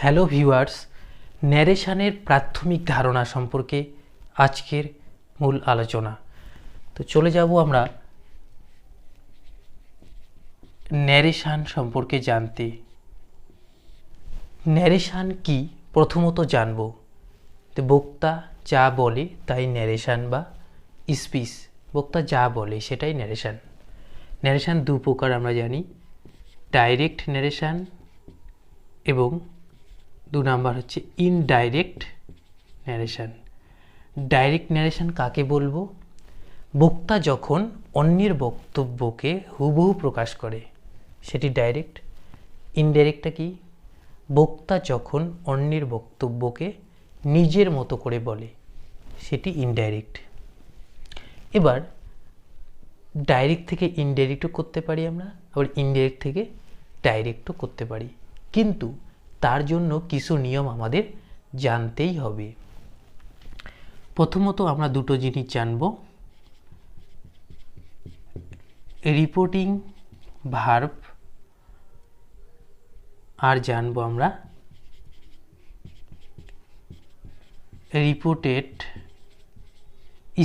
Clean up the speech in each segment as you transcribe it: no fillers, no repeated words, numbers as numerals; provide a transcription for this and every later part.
Hello viewers, ন্যারেশনের প্রাথমিক ধারণা সম্পর্কে আজকের মূল আলোচনা। তো চলে যাব আমরা ন্যারেশন সম্পর্কে জানতে। ন্যারেশন কি প্রথমত জানব। তো বক্তা যা বলে তাই ন্যারেশন বা স্পিচ, বক্তা যা বলে সেটাই ন্যারেশন। ন্যারেশন দু প্রকার আমরা জানি, ডাইরেক্ট ন্যারেশন এবং দু নাম্বার হচ্ছে ইনডাইরেক্ট ন্যারেশন। ডাইরেক্ট ন্যারেশন কাকে বলবো? বক্তা যখন অন্যের বক্তব্যকে হুবহু প্রকাশ করে সেটি ডাইরেক্ট। ইনডাইরেক্টটা কি? বক্তা যখন অন্যের বক্তব্যকে নিজের মতো করে বলে সেটি ইনডাইরেক্ট। এবার ডাইরেক্ট থেকে ইনডাইরেক্টও করতে পারি আমরা, আবার ইনডাইরেক্ট থেকে ডাইরেক্টও করতে পারি, কিন্তু তার জন্য কিছু নিয়ম আমাদের জানতেই হবে। প্রথমত আমরা দুটো জিনিস জানব, রিপোর্টিং ভার্ব আর জানবো আমরা রিপোর্টেড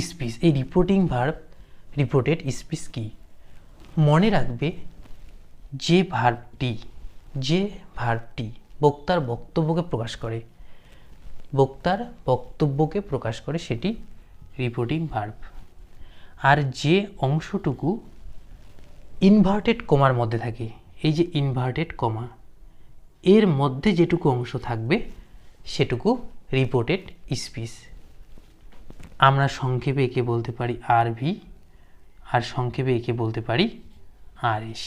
স্পিচ। এই রিপোর্টিং ভার্ব, রিপোর্টেড স্পিচ কি? মনে রাখবে যে ভার্বটি বক্তার বক্তব্যকে প্রকাশ করে সেটি রিপোর্টিং ভার্ব। আর যে অংশটুকু ইনভার্টেড কমার মধ্যে থাকে, এই যে ইনভার্টেড কমা, এর মধ্যে যেটুকু অংশ থাকবে সেটুকু রিপোর্টেড স্পিচ। আমরা সংক্ষেপে একে বলতে পারি আরভি, আর সংক্ষেপে একে বলতে পারি আরএস।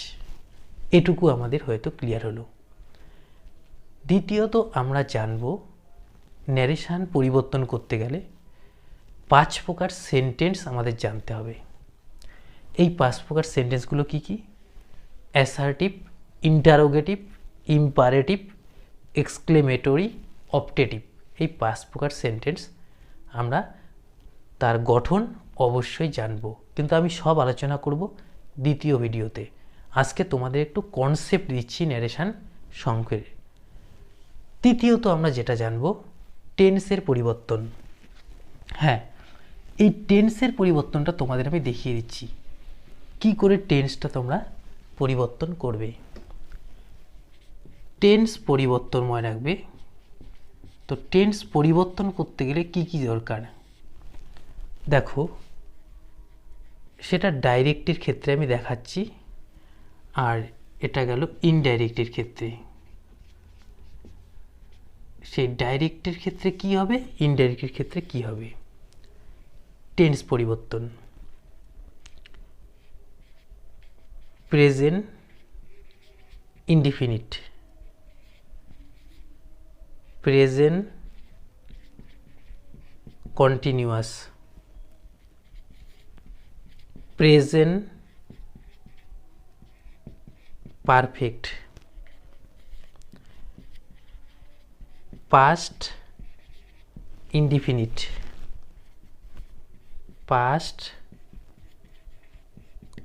এটুকু আমাদের হয়তো ক্লিয়ার হলো। দ্বিতীয়ত আমরা জানব ন্যারেশন পরিবর্তন করতে গেলে 5 প্রকার সেন্টেন্স আমাদের জানতে হবে। এই 5 প্রকার সেন্টেন্সগুলো কি কি? Assertive, interrogative, imperative, exclamatory, optative. এই 5 প্রকার সেন্টেন্স আমরা তার গঠন অবশ্যই জানব, কিন্তু আমি সব আলোচনা করব দ্বিতীয় ভিডিওতে। আজকে তোমাদের একটু কনসেপ্ট দিচ্ছি ন্যারেশন সংক্ষেপে। তৃতীয়ত আমরা যেটা জানব টেন্সের পরিবর্তন। হ্যাঁ, এই টেন্সের পরিবর্তনটা তোমাদের আমি দেখিয়ে দিচ্ছি কি করে টেন্সটা তোমরা পরিবর্তন করবে। টেন্স পরিবর্তন মনে রাখবে। তো টেন্স পরিবর্তন করতে গেলে কি কি দরকার দেখো, সেটা ডাইরেক্টের ক্ষেত্রে আমি দেখাচ্ছি, আর এটা গেল ইনডাইরেক্টের ক্ষেত্রে। সেই ডাইরেক্টের ক্ষেত্রে কি হবে, ইনডাইরেক্টের ক্ষেত্রে কি হবে। টেন্স পরিবর্তন: present indefinite, present continuous, present perfect, past indefinite, past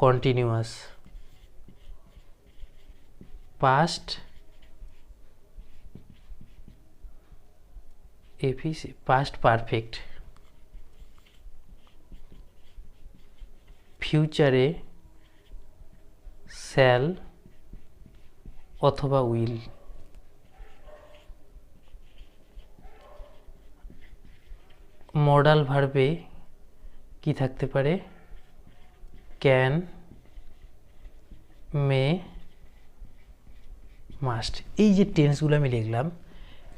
continuous, past এফিসি, পাস্ট পারফেক্ট, ফিউচারে শ্যাল অথবা উইল, মডাল ভার্বে কি থাকতে পারে? Can, may, must. এই যে টেন্সগুলো আমি লিখলাম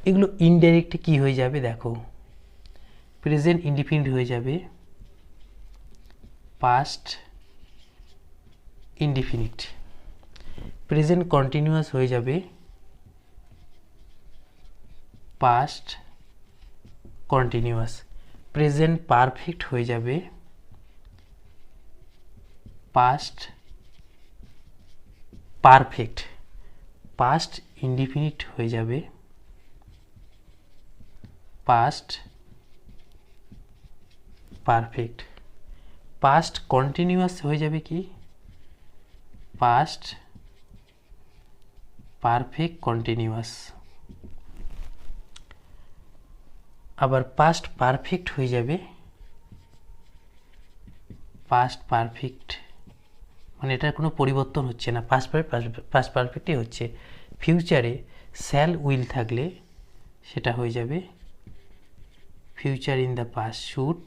এগুলো ইনডাইরেক্টে কি হয়ে যাবে দেখো, প্রেজেন্ট ইনডিফিনিট হয়ে যাবে পাস্ট ইনডিফিনিট, প্রেজেন্ট কন্টিনিউয়াস হয়ে যাবে পাস্ট কন্টিনিউয়াস, প্রেজেন্ট পারফেক্ট হয়ে যাবে পাস্ট পারফেক্ট, পাস্ট ইনডিফিনিট হয়ে যাবে পাস্ট পারফেক্ট, পাস্ট কন্টিনিউয়াস হয়ে যাবে কি পাস্ট পারফেক্ট কন্টিনিউয়াস। আবার পাস্ট পারফেক্ট হয়ে যাবে পাস্ট পারফেক্ট, মানে এটার কোনো পরিবর্তন হচ্ছে না, পাস্ট পারফেক্টই হচ্ছে। ফিউচারে শ্যাল উইল থাকলে সেটা হয়ে যাবে future in the past should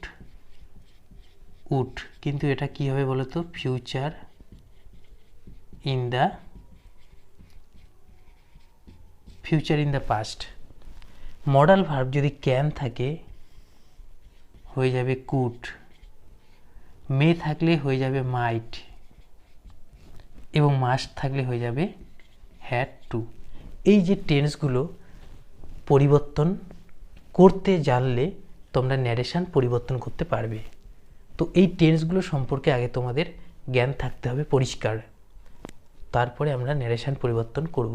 would, কিন্তু এটা কী হবে বলো তো, future in the past. Modal verb যদি ক্যান থাকে হয়ে যাবে কুড, মে থাকলে হয়ে যাবে মাইট, এবং মাস্ট থাকলে হয়ে যাবে হ্যাড টু। এই যে টেন্সগুলো পরিবর্তন করতে জানলে তোমরা ন্যারেশন পরিবর্তন করতে পারবে। তো এই টেন্সগুলো সম্পর্কে আগে তোমাদের জ্ঞান থাকতে হবে পরিষ্কার, তারপরে আমরা ন্যারেশন পরিবর্তন করব।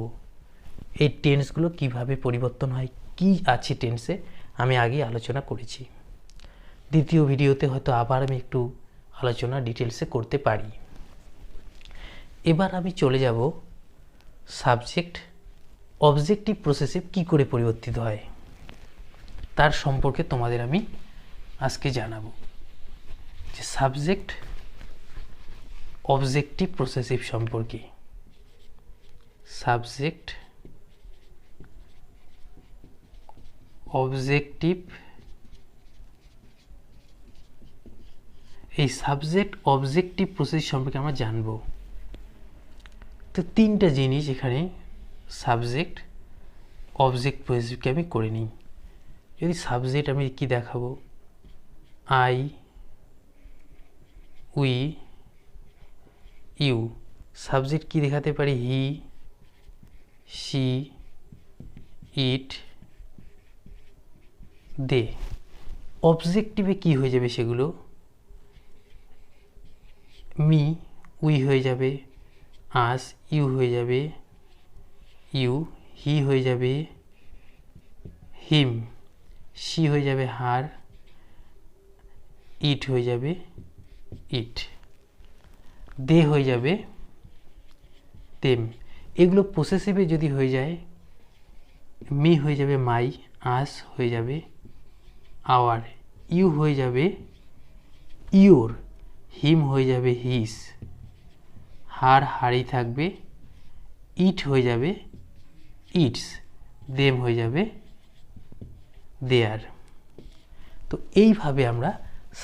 এই টেন্সগুলো কিভাবে পরিবর্তন হয়, কি আছে টেন্সে, আমি আগে আলোচনা করেছি। দ্বিতীয় ভিডিওতে হয়তো আবার আমি একটু আলোচনা ডিটেলসে করতে পারি। এবার আমি চলে যাব সাবজেক্ট অবজেক্টিভ প্রসেসিভ কি করে পরিবর্তিত হয় তার সম্পর্কে তোমাদের আমি আজকে জানাবো, যে সাবজেক্ট অবজেক্টিভ প্রসেসিভ সম্পর্কে। সাবজেক্ট অবজেক্টিভ, এই সাবজেক্ট অবজেক্টিভ প্রসেস সম্পর্কে আমরা জানবো। তো তিনটা জিনিস এখানে সাবজেক্ট অবজেক্ট প্রসেসিভকে আমি করে নিই। যদি সাবজেক্ট আমি কি দেখাবো, আই, উই, ইউ। সাবজেক্ট কি দেখাতে পারি, হি, শি, ইট, দে। অবজেক্টিভে কি হয়ে যাবে সেগুলো, মি, উই হয়ে যাবে, আস, ইউ হয়ে যাবে ইউ, হি হয়ে যাবে হিম, শি হয়ে যাবে হার, ইট হয়ে যাবে ইট, দে হয়ে যাবে তেম। এগুলো পসেসিভে যদি হয়ে যায়, মি হয়ে যাবে মাই, আস হয়ে যাবে আওয়ার, ইউ হয়ে যাবে ইউর, হিম হয়ে যাবে হিস, হার হারি থাকবে, ইট হয়ে যাবে ইটস, দেম হয়ে যাবে দেয়ার। তো এইভাবে আমরা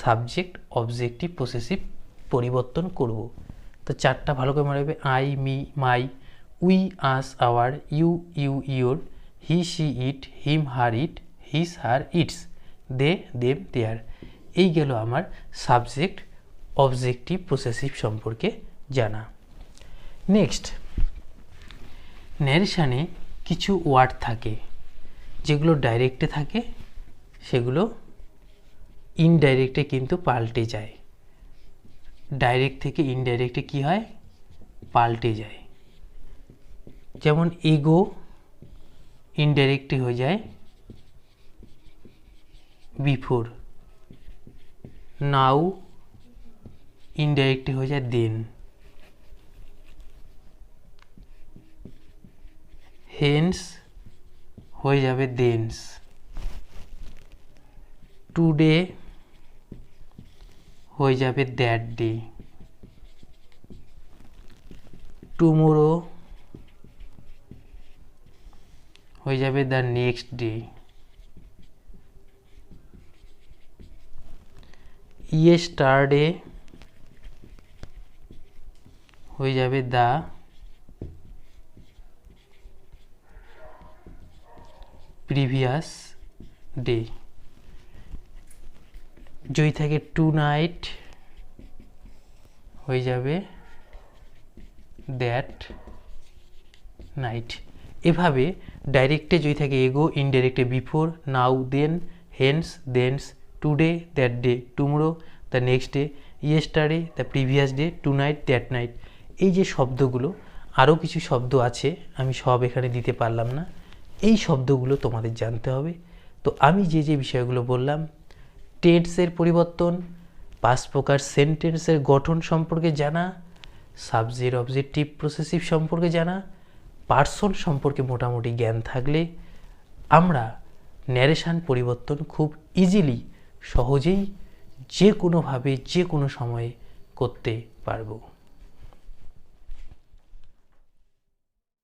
সাবজেক্ট অবজেক্টিভ প্রসেসিভ পরিবর্তন করব। তো চারটা ভালো করে মনে রাখবে, I, me, my, we, us, our, you, your, he, she, it, him, her, it, his, her, its, they, them, their. এই গেল আমার সাবজেক্ট অবজেক্টিভ প্রসেসিভ সম্পর্কে জানা। নেক্সট, ন্যারেশনে কিছু ওয়ার্ড থাকে যেগুলো ডাইরেক্টে থাকে, সেগুলো ইনডাইরেক্টে কিন্তু পাল্টে যায়। ডাইরেক্ট থেকে ইনডাইরেক্টে কি হয়, পাল্টে যায়। যেমন এগো ইনডাইরেক্টে হয়ে যায় বিফোর, নাও ইনডাইরেক্টে হয়ে যায় দেন, হেন্স হয়ে যাবে দেন্স, টুডে হয়ে যাবে দ্যাট ডে, টুমোরো হয়ে যাবে দ্য নেক্সট ডে, ইয়েস্টারডে হয়ে যাবে দ্য প্রিভিয়াস ডে। যদি থাকে টু নাইট হয়ে যাবে দ্যাট নাইট। এভাবে ডাইরেক্টে যদি থাকে এগো, ইনডাইরেক্টে before, now, then, hence, thence, today, that day, tomorrow, the next day, yesterday, the previous day, tonight, that night. এই যে শব্দগুলো, আরও কিছু শব্দ আছে, আমি সব এখানে দিতে পারলাম না। এই শব্দগুলো তোমাদের জানতে হবে। তো আমি যে যে বিষয়গুলো বললাম, টেন্সের পরিবর্তন, পাঁচ প্রকার সেন্টেন্সের গঠন সম্পর্কে জানা, সাবজেক্ট অবজেক্টিভ প্রসেসিভ সম্পর্কে জানা, পার্সন সম্পর্কে মোটামুটি জ্ঞান থাকলে আমরা ন্যারেশান পরিবর্তন খুব ইজিলি, সহজেই যে কোনোভাবে যে কোনো সময়ে করতে পারবো।